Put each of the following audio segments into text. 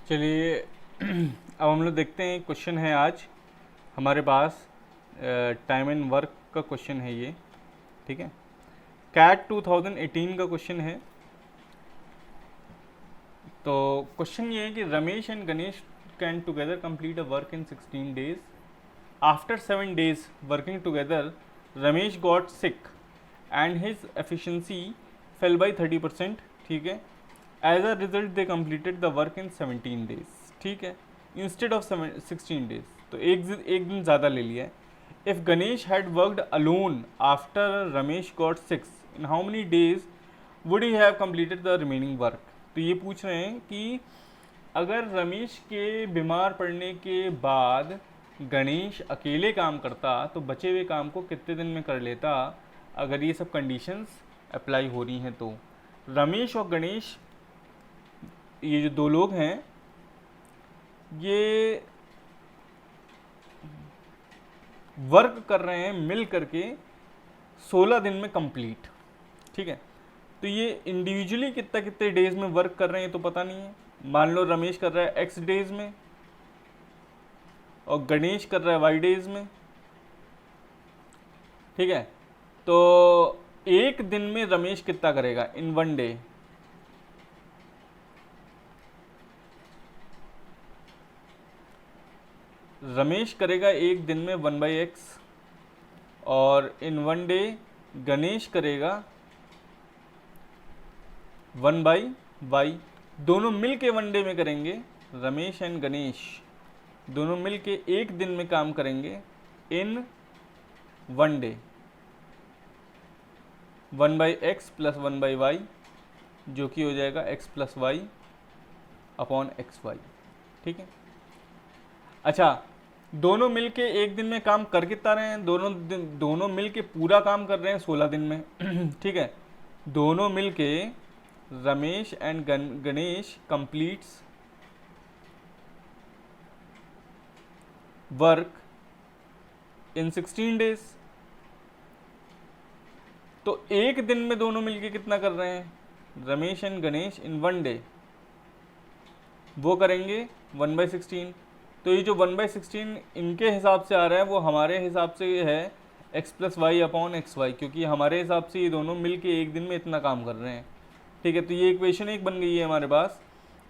चलिए अब हम लोग देखते हैं। क्वेश्चन है आज हमारे पास टाइम एंड वर्क का क्वेश्चन है ये, ठीक है। कैट 2018 का क्वेश्चन है। तो क्वेश्चन ये है कि Ramesh and Ganesh can together complete a work in 16 days. After 7 days working together Ramesh got sick and his efficiency fell by 30%, ठीक है। As a result they completed the work in 17 days, ठीक है, इंस्टेड ऑफ 16 days। तो एक दिन ज़्यादा ले लिया है। If Ganesh had worked alone after Ramesh got six, in how many days would he have completed the remaining work. तो ये पूछ रहे हैं कि अगर रमेश के बीमार पड़ने के बाद गणेश अकेले काम करता तो बचे हुए काम को कितने दिन में कर लेता, अगर ये सब कंडीशंस अप्लाई हो रही हैं तो। रमेश और गणेश ये जो दो लोग हैं ये वर्क कर रहे हैं मिल करके 16 दिन में कंप्लीट, ठीक है। तो ये इंडिविजुअली कितने डेज में वर्क कर रहे हैं तो पता नहीं है। मान लो रमेश कर रहा है x डेज में और गणेश कर रहा है y डेज में, ठीक है। तो एक दिन में रमेश कितना करेगा इन 1 day, रमेश करेगा एक दिन में 1/x और इन 1 day गणेश करेगा 1/y। दोनों मिल के 1 day में करेंगे। रमेश एंड गणेश दोनों मिल के एक दिन में काम करेंगे इन 1 day। 1/x प्लस 1/y जो कि हो जाएगा x plus y upon XY, ठीक है। अच्छा, दोनों मिल के एक दिन में काम कर कितना रहे हैं? दोनों मिल के पूरा काम कर रहे हैं 16 दिन में ठीक है। दोनों मिल के Ramesh and Ganesh completes work in 16 days। तो एक दिन में दोनों मिलके कितना कर रहे हैं? Ramesh and Ganesh in 1 day वो करेंगे 1/16। तो ये जो 1/16 इनके हिसाब से आ रहा है वो हमारे हिसाब से है x plus y upon XY, क्योंकि हमारे हिसाब से ये दोनों मिल के एक दिन में इतना काम कर रहे हैं, ठीक है। तो ये इक्वेशन एक बन गई है हमारे पास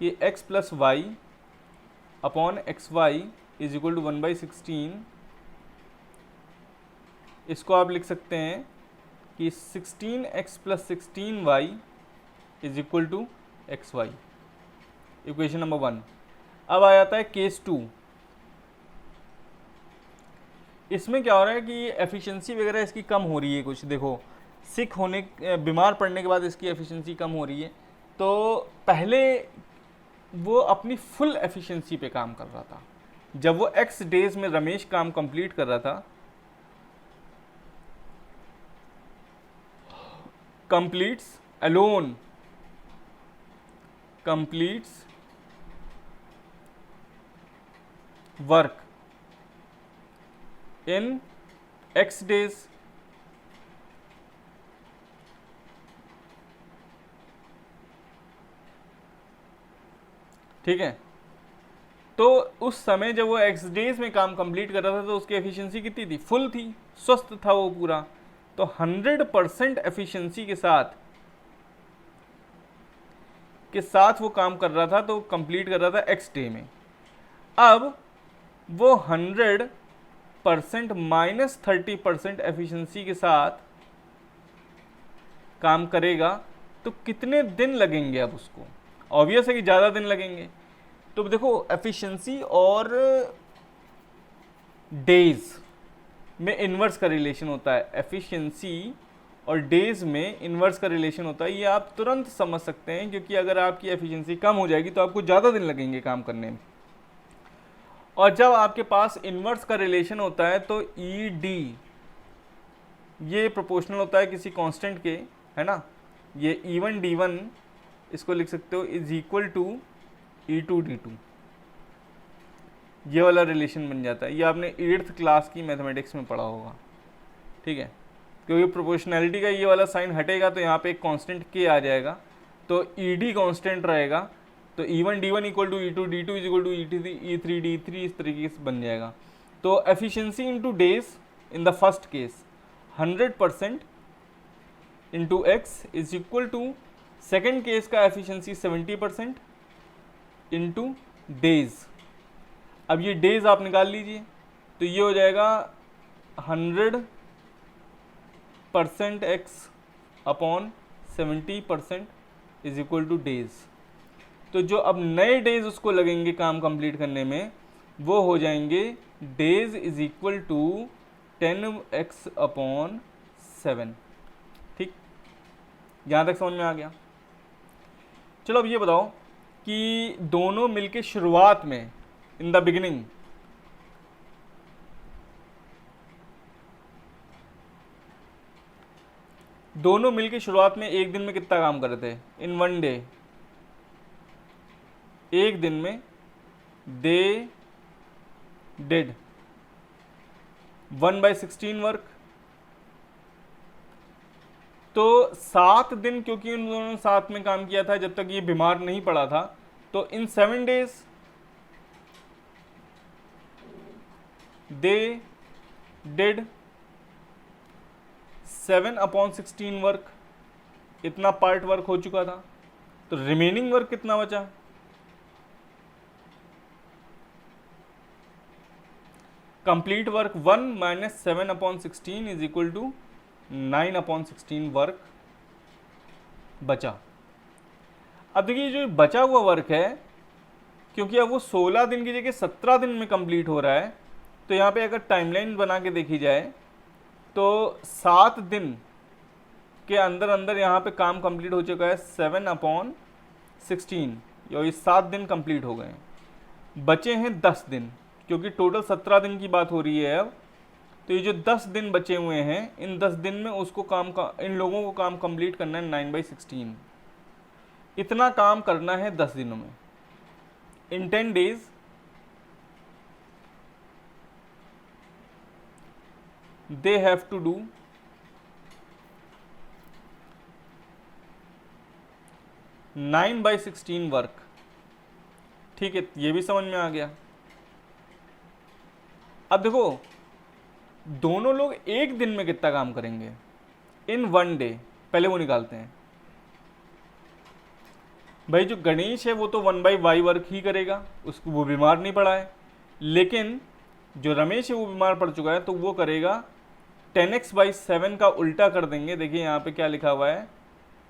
कि x plus y upon XY is equal to 1/16। इसको आप लिख सकते हैं कि 16x plus 16y is equal to XY, equation number 1। अब आ जाता है केस 2। इसमें क्या हो रहा है कि एफिशिएंसी वगैरह इसकी कम हो रही है कुछ। देखो, सिक होने बीमार पड़ने के बाद इसकी एफिशिएंसी कम हो रही है। तो पहले वो अपनी फुल एफिशिएंसी पे काम कर रहा था। जब वो x डेज में रमेश काम कंप्लीट कर रहा था, completes alone, completes work in x days, ठीक है। तो उस समय जब वो x days में काम कंप्लीट कर रहा था तो उसकी एफिशिएंसी कितनी थी? फुल थी, स्वस्थ था वो पूरा। तो 100% एफिशिएंसी के साथ वो काम कर रहा था, तो कंप्लीट कर रहा था x डे में। अब वो 100% माइनस 30% एफिशिएंसी के साथ काम करेगा तो कितने दिन लगेंगे? अब उसको ऑब्वियस है कि ज़्यादा दिन लगेंगे। तो देखो, एफिशिएंसी और डेज में इन्वर्स का रिलेशन होता है, एफिशिएंसी और डेज में इन्वर्स का रिलेशन होता है। ये आप तुरंत समझ सकते हैं, क्योंकि अगर आपकी एफिशिएंसी कम हो जाएगी तो आपको ज़्यादा दिन लगेंगे काम करने में। और जब आपके पास इन्वर्स का रिलेशन होता है तो ED ये प्रोपोर्शनल होता है किसी कांस्टेंट के, है ना। ये E1 D1 इसको लिख सकते हो is equal to E2 D2, ये वाला रिलेशन बन जाता है। ये आपने 8th क्लास की मैथमेटिक्स में पढ़ा होगा, ठीक है। क्योंकि प्रोपोर्शनैलिटी का ये वाला साइन हटेगा तो यहाँ पे एक कांस्टेंट K आ जाएगा, तो ED कांस्टेंट रहेगा तो E1 D1 equal to E2 D2 is equal to E3 D3 इस तरीके से बन जाएगा। तो efficiency into days in the first case 100% into x is equal to second case का एफिशिएंसी 70% इंटू डेज। अब ये डेज आप निकाल लीजिए, तो ये हो जाएगा 100% x upon 70% is equal two days. तो जो अब नए डेज उसको लगेंगे काम कंप्लीट करने में, वो हो जाएंगे days is equal to 10x upon 7। ठीक, यहाँ तक समझ में आ गया। चलो अब ये बताओ कि दोनों मिलके शुरुआत में इन द बिगिनिंग दोनों मिलके शुरुआत में एक दिन में कितना काम कर रहे थे? इन वन डे, एक दिन में दे डिड 1/16 वर्क। तो 7 दिन क्योंकि उन दोनों ने साथ में काम किया था जब तक ये बीमार नहीं पड़ा था, तो in 7 days they did 7/16 work. इतना पार्ट वर्क हो चुका था, तो रिमेनिंग वर्क कितना बचा? Complete work 1 minus 7/16 is equal to 9/16 work बचा। अब देखिए जो बचा हुआ वर्क है, क्योंकि अब वो 16 दिन की जगह 17 दिन में कंप्लीट हो रहा है, तो यहाँ पे अगर टाइमलाइन बना के देखी जाए तो 7 दिन के अंदर अंदर यहाँ पे काम कंप्लीट हो चुका है 7/16, और ये 7 दिन कंप्लीट हो गए हैं। बचे हैं 10 दिन, क्योंकि टोटल 17 दिन की बात हो रही है अब। तो ये जो 10 दिन बचे हुए हैं, इन 10 दिन में उसको इन लोगों को काम कंप्लीट करना है 9/16। इतना काम करना है 10 दिनों में। In 10 days they have to do 9/16 work. ठीक है, ये भी समझ में आ गया। अब देखो दोनों लोग एक दिन में कितना काम करेंगे इन वन डे, पहले वो निकालते हैं। भाई जो गणेश है वो तो 1/y वर्क ही करेगा, उसको वो बीमार नहीं पड़ा है। लेकिन जो रमेश है वो बीमार पड़ चुका है, तो वो करेगा 10x/7 का उल्टा कर देंगे। देखिए यहाँ पे क्या लिखा हुआ है,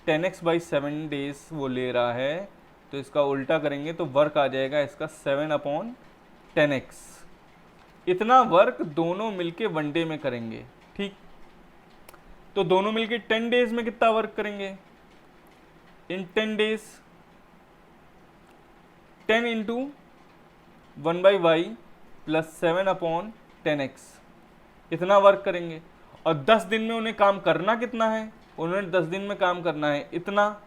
10x/7 डेज वो ले रहा है, तो इसका उल्टा करेंगे तो वर्क आ जाएगा इसका 7/10x। इतना वर्क दोनों मिलके वन डे में करेंगे। ठीक, तो दोनों मिलके 10 डेज में कितना वर्क करेंगे? इन 10 days 10 into 1/y plus 7/10x, इतना वर्क करेंगे। और 10 दिन में उन्हें काम करना कितना है? उन्होंने 10 दिन में काम करना है इतना,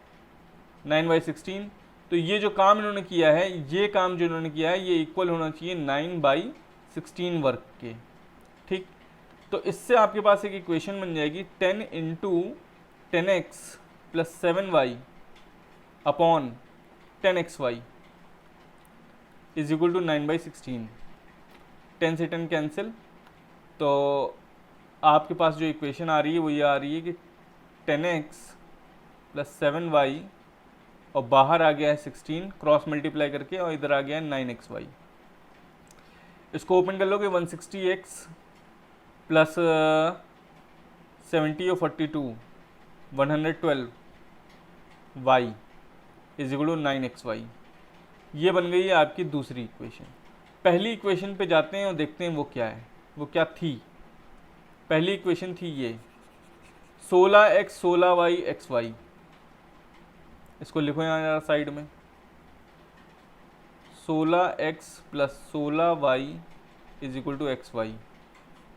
9/16। तो ये जो काम इन्होंने किया है, ये काम जो इन्होंने किया है, ये इक्वल होना चाहिए 9/16 वर्क के। ठीक, तो इससे आपके पास एक इक्वेशन बन जाएगी 10 into 10x plus 7y upon 10xy is equal to 9/16। 10 से 10 कैंसिल, तो आपके पास जो इक्वेशन आ रही है वो ये आ रही है कि 10x प्लस 7y और बाहर आ गया है 16 क्रॉस मल्टीप्लाई करके, और इधर आ गया है 9xy। इसको ओपन कर लोगे 160x प्लस 70 और 42 112y is equal to 9xy। ये बन गई है आपकी दूसरी इक्वेशन। पहली इक्वेशन पे जाते हैं और देखते हैं वो क्या है, वो क्या थी। पहली इक्वेशन थी ये 16x 16y xy। इसको लिखो यहाँ जरा साइड में, 16x plus 16y is equal to xy।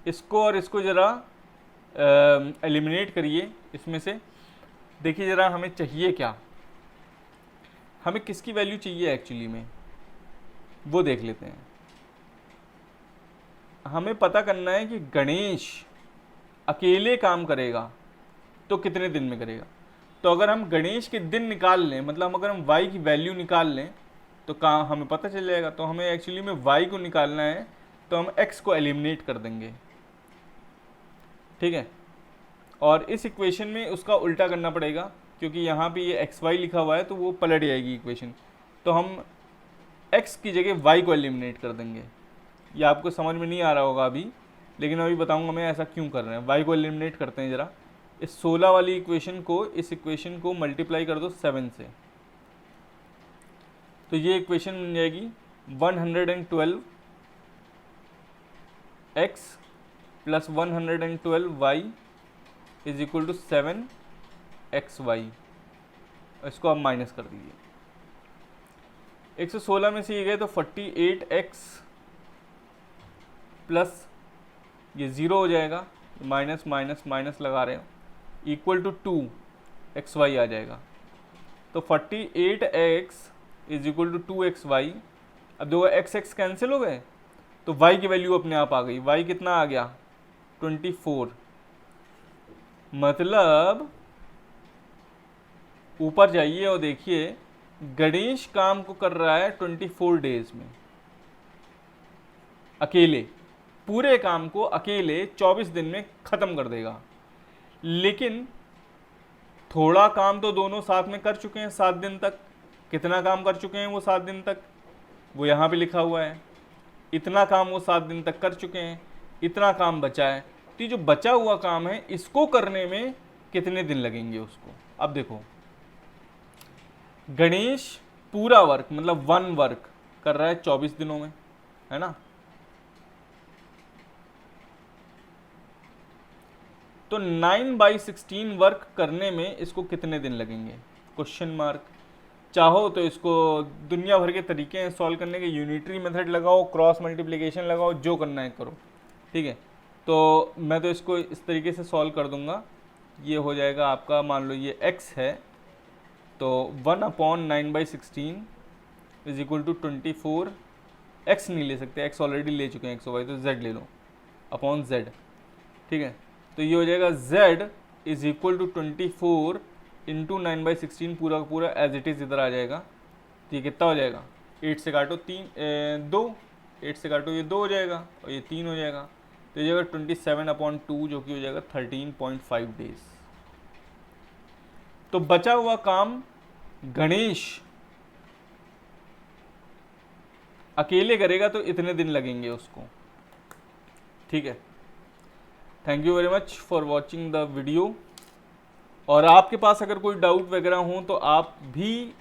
इसको और इसको ज़रा एलिमिनेट करिए इसमें से। देखिए ज़रा हमें चाहिए क्या, हमें किसकी वैल्यू चाहिए एक्चुअली में, वो देख लेते हैं। हमें पता करना है कि गणेश अकेले काम करेगा तो कितने दिन में करेगा। तो अगर हम गणेश के दिन निकाल लें, मतलब अगर हम y की वैल्यू निकाल लें, तो कहाँ हमें पता चल जाएगा। तो हमें एक्चुअली में y को निकालना है, तो हम x को एलिमिनेट कर देंगे, ठीक है। और इस इक्वेशन में उसका उल्टा करना पड़ेगा, क्योंकि यहाँ पे ये xy लिखा हुआ है तो वो पलट जाएगी इक्वेशन। तो हम x की जगह y को एलिमिनेट कर देंगे। ये आपको समझ में नहीं आ रहा होगा अभी, लेकिन अभी बताऊंगा मैं ऐसा क्यों कर रहे हैं। y को एलिमिनेट करते हैं ज़रा। इस 16 वाली इक्वेशन को, इस इक्वेशन को मल्टीप्लाई कर दो 7 से, तो ये इक्वेशन बन जाएगी 112 x plus 112 y is equal to 7 xy। इसको आप माइनस कर दीजिए। 116 में से ये गए तो 48x प्लस ये 0 हो जाएगा, माइनस माइनस माइनस लगा रहे हो, इक्वल टू 2xy आ जाएगा। तो 48x is equal to 2xy। अब देखो x कैंसिल हो गए, तो y की वैल्यू अपने आप आ गई। y कितना आ गया? 24। मतलब ऊपर जाइए और देखिए, गणेश काम को कर रहा है 24 डेज में, अकेले। पूरे काम को अकेले 24 दिन में खत्म कर देगा। लेकिन थोड़ा काम तो दोनों साथ में कर चुके हैं 7 दिन तक। कितना काम कर चुके हैं वो 7 दिन तक, वो यहाँ पे लिखा हुआ है। इतना काम वो 7 दिन तक कर चुके हैं, इतना काम बचा है। तो जो बचा हुआ काम है, इसको करने में कितने दिन लगेंगे उसको। अब देखो, गणेश पूरा वर्क मतलब 1 वर्क कर रहा है 24 दिनों में, है ना। तो 9/16 वर्क करने में इसको कितने दिन लगेंगे? Question mark. चाहो तो इसको दुनिया भर के तरीके हैं सॉल्व करने के। यूनिटरी मेथड लगाओ, क्रॉस मल्टीप्लिकेशन लगाओ, जो करना है करो, ठीक है। तो मैं तो इसको इस तरीके से सॉल्व कर दूंगा। ये हो जाएगा आपका, मान लो ये x है, तो 1/9/16 इज इक्वल टू 24। x नहीं ले सकते, x ऑलरेडी ले चुके हैं x y, तो z ले लो अपॉन z, ठीक है। तो ये हो जाएगा z is equal to 24 into 9/16, पूरा का पूरा एज इट इज़ इधर आ जाएगा। तो ये कितना हो जाएगा? 8 से काटो 2, 8 से काटो ये 2 हो जाएगा और ये 3 हो जाएगा। तो ये जाएगा 27/2, जो कि हो जाएगा 13.5 डेज। तो बचा हुआ काम गणेश अकेले करेगा तो इतने दिन लगेंगे उसको, ठीक है। Thank you very much for watching the video. और आपके पास अगर कोई डाउट वगैरह हो तो आप भी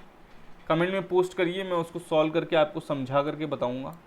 कमेंट में पोस्ट करिए, मैं उसको सॉल्व करके आपको समझा करके बताऊंगा।